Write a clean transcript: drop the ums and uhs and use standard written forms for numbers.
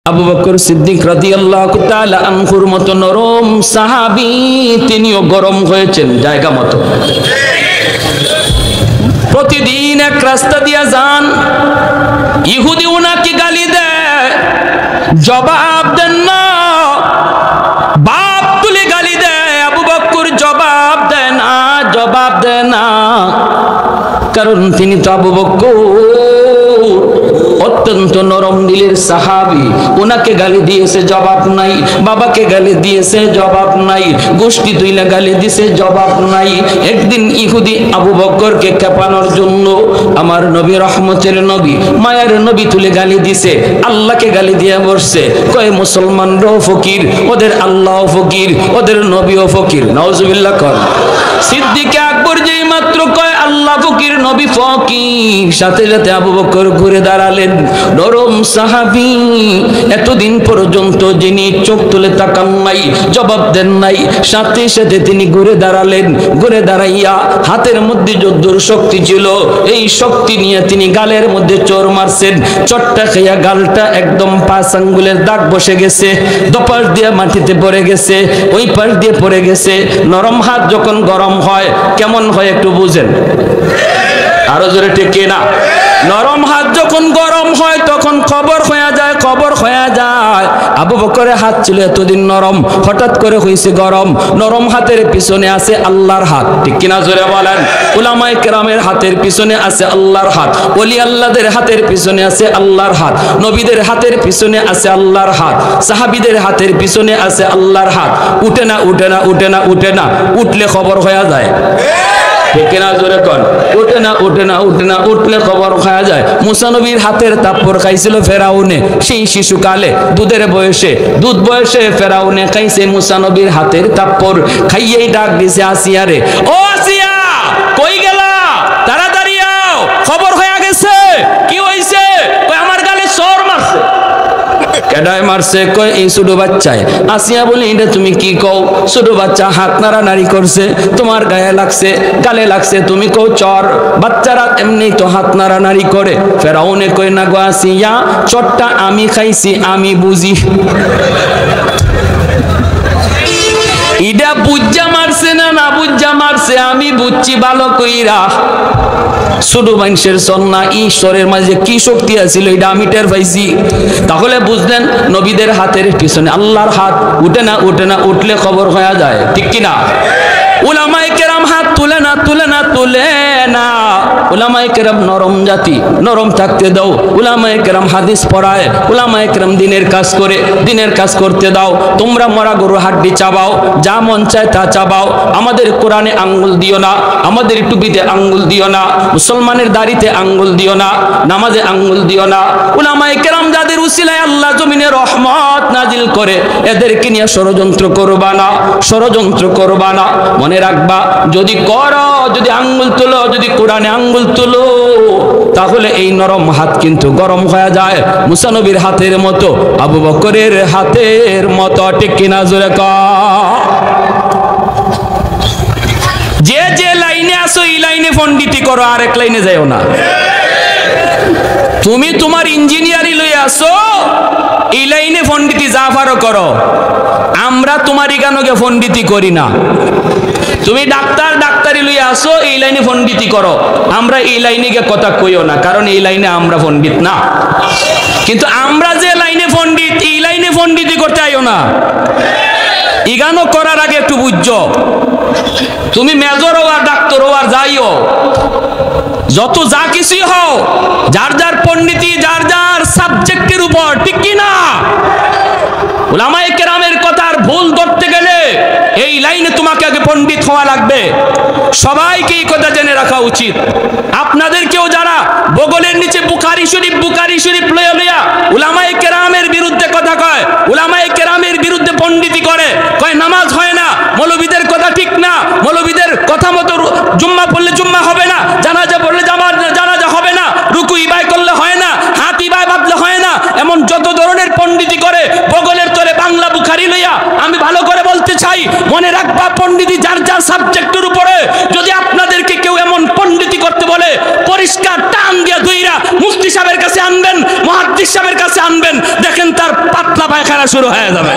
আবু বকর সিদ্দিক রাদিয়াল্লাহু তাআলা আনহুর মতো নরম সাহাবী তিনিও গরম হয়েছেন জায়গা মতো। প্রতিদিন এক রাস্তা দিয়া যান, ইহুদি উনাকে গালি দেয়, জবাব দেন না, বাপ তুলে গালি দেয়, আবু বকর জবাব দেয় না, জবাব দেয় না, কারণ তিনি তো আবু বকর অত্যন্ত নরম দিলের সাহাবী। ওনাকে গালি দিয়েছে জবাব নাই, বাবাকে গালি দিয়েছে জবাব নাই, গোষ্ঠী তুইলা গালি দিয়েছে জবাব নাই। একদিন ইহুদি আবু বকরকে খেপানোর জন্য আমার নবী, রহমতের নবী, মায়ের নবী তুলে গালি দিছে, আল্লাহকে গালি দিয়ে বসছে, কয় মুসলমানরাও ফকির, ওদের আল্লাহও ফকির, ওদের নবীও ফকির। নাউজুবিল্লাহ কর। সিদ্দিক আকবর যেই মাত্র কয় আল্লাহ ফকির, নবী ফকির, সাথে সাথে আবু বকর ঘুরে দাঁড়ালেন। নরম সাহাবী, এতদিন পর্যন্ত যিনি চোখ তুলে তাকান নাই, জবাব দেন নাই, সাথে সাথে তিনি ঘুরে দাঁড়ালেন। ঘুরে দাঁড়াইয়া হাতের মধ্যে যদ্দুর শক্তি ছিল, এই শক্তি নিয়ে তিনি গালের মধ্যে চোর মারছেন। চটটা খাইয়া গালটা একদম 5 আঙ্গুলের দাগ বসে গেছে, দপাশ দিয়ে মাটিতে পড়ে গেছে, ওই পাশ দিয়ে পড়ে গেছে। নরম হাত যখন গরম হয় কেমন হয় একটু বুঝেন, আরো জোরে ঠিক না? নরম হাত যখন গরম হয় তখন খবর হয়ে যায়, খবর হয়ে যায়। আবু বকরের হাত ছিল এতদিন নরম, হঠাৎ করে হয়েছে গরম। নরম হাতের পিছনে আছে আল্লাহর হাত, ঠিক কিনা জোরে বলেন? উলামায়ে কেরামের হাতের পিছনে আছে আল্লাহর হাত, ওলি আল্লাহদের হাতের পিছনে আছে আল্লাহর হাত, নবীদের হাতের পিছনে আছে আল্লাহর হাত, সাহাবীদের হাতের পিছনে আছে আল্লাহর হাত। উঠে না, উঠে না, উঠে না, উঠে না, উঠলে খবর হয়ে যায়, ঠিক না জোরে কোন? উঠে না, উঠে না, উঠে না, উঠলে খবর খাওয়া যায়। মুসা নবীর হাতের তাপ্পর খাইছিল ফেরাউনে, সেই শিশুকালে দুধের বয়সে, দুধ বয়সে ফেরাউনে খাইছে মুসা নবীর হাতের তাপ্পর। খাইয়েই ডাক দিছে আসিয়ারে, ও আসিয়া কই গেলা, তাড়াতাড়ি আও, খবর হয়ে গেছে। কি হইছে? কই আমার গালে চোর মারছে। কেডায় মারছে? কই এই ছোট বাচ্চায়। আসিয়া বলে, এটা তুমি কি কও? ছোট বাচ্চা হাত নাড়ানাড়ি করছে, তোমার গায়ে লাগছে, গালে লাগছে, তুমি কও চর। বাচ্চারা এমনি তো হাত নাড়ানাড়ি করে। ফেরাউনে কই না গো আসিয়া, চরটা আমি খাইছি, আমি বুঝি। ইডা বুজ্জা মারছে না না বুজ্জা মারছে আমি বুঝছি ভালো কইরা। ছোট মানুষের সন্না ঈশ্বরের মাঝে কি শক্তি আছিল এটা আমি টের পাইছি। তাহলে বুঝলেন নবীদের হাতের পিছনে আল্লাহর হাত। উঠে না, উঠে না, উঠলে খবর হয়ে যায়, ঠিক কিনা? উলামায়ে কেরাম হাত তুলে না, তুলে না, তুলে না। উলামায়ে কেরাম নরম জাতি, নরম থাকতে দাও। উলামায়ে কেরাম হাদিস পড়ায়, উলামায়ে কেরাম দিনের কাজ করে, দিনের কাজ করতে দাও। তোমরা মরা গরুর হাড্ডি চাবাও, যা মন চায় তা চাবাও। আমাদের কোরআনে আঙ্গুল দিও না, আমাদের টুপিতে আঙ্গুল দিও না, মুসলমানের দাড়িতে আঙ্গুল দিও না, নামাজে আঙ্গুল দিও না। উলামায়ে কেরাম যাদের উসিলায় আল্লাহ জমিনে রহমত নাজিল করে, এদেরকে নিয়ে ষড়যন্ত্র করবা না, ষড়যন্ত্র করবা না। মনে রাখবা, যদি করো, যদি আঙ্গুল তুলো, যদি কোরআনে আঙ্গুল তুলো, তাহলে এই নরম হাত কিন্তু গরম হয়ে যায় মুসা নবীর হাতের মতো, আবু বকরের হাতের মতো, ঠিক কিনা জোরে কও? যে যে লাইনে আসো এই লাইনে পণ্ডিতি করো, আরেক লাইনে যাও না। তুমি তোমার ইঞ্জিনিয়ারিং লই আসো, এই লাইনে পণ্ডিতি যা পারো করো। আমরা তোমার ইগানোকে পণ্ডিতি করি না। তুমি ডাক্তার, ডাক্তারি লই আসো, এই লাইনে পণ্ডিতি করো। আমরা এই লাইনে গিয়ে কথা কইও না, কারণ এই লাইনে আমরা পণ্ডিত না। কিন্তু আমরা যে লাইনে পণ্ডিত, এই লাইনে পণ্ডিতি করতে আইও না। ইগানো করার আগে একটু বুঝছো, তুমি মেজর হও আর ডাক্তার হও আর যাইও, যত যা কিছুই হও, যার যার পণ্ডিতি যার যার সাবজেক্টের উপর, ঠিক কি না? উলামায়ে কেরামের কথার ভুল ধরতে গেলে এই লাইনে তোমাকে আগে পণ্ডিত হওয়া লাগবে। সবাইকে এই কথা জেনে রাখা উচিত। আপনাদেরকেও যারা বগলের নিচে বুখারী শরীফ লইয়া লইয়া উলামায়ে কেরামের বিরুদ্ধে কথা কয়, উলামায়ে কেরামের বিরুদ্ধে পণ্ডিতি করে, কয় নামাজ হয় না, মৌলবীদের কথা ঠিক না, মৌলবীদের কথা মতো জুম্মা পড়লে জুম্মা হবে না, জানাজা পড়লে জানাজা হবে না, রুকু ইবাই করলে হয় না, হাত ইবাই বাঁধলে হয় না, এমন যত ধরনের পণ্ডিতি করে বগলের তরে বাংলা বুখারী লইয়া। আমি ভালো করে বলতে চাই, মনে রাখবা, পণ্ডিতি যার যার সাবজেক্টের উপরে। যদি আপনাদেরকে কেউ এমন পণ্ডিতি করতে বলে, পরিষ্কার টান দিয়া ধুইরা মুফতি সাহেবের কাছে আনবেন, মুহাদ্দিস সাহেবের কাছে আনবেন, দেখেন তার পায়খানা শুরু হয়ে যাবে।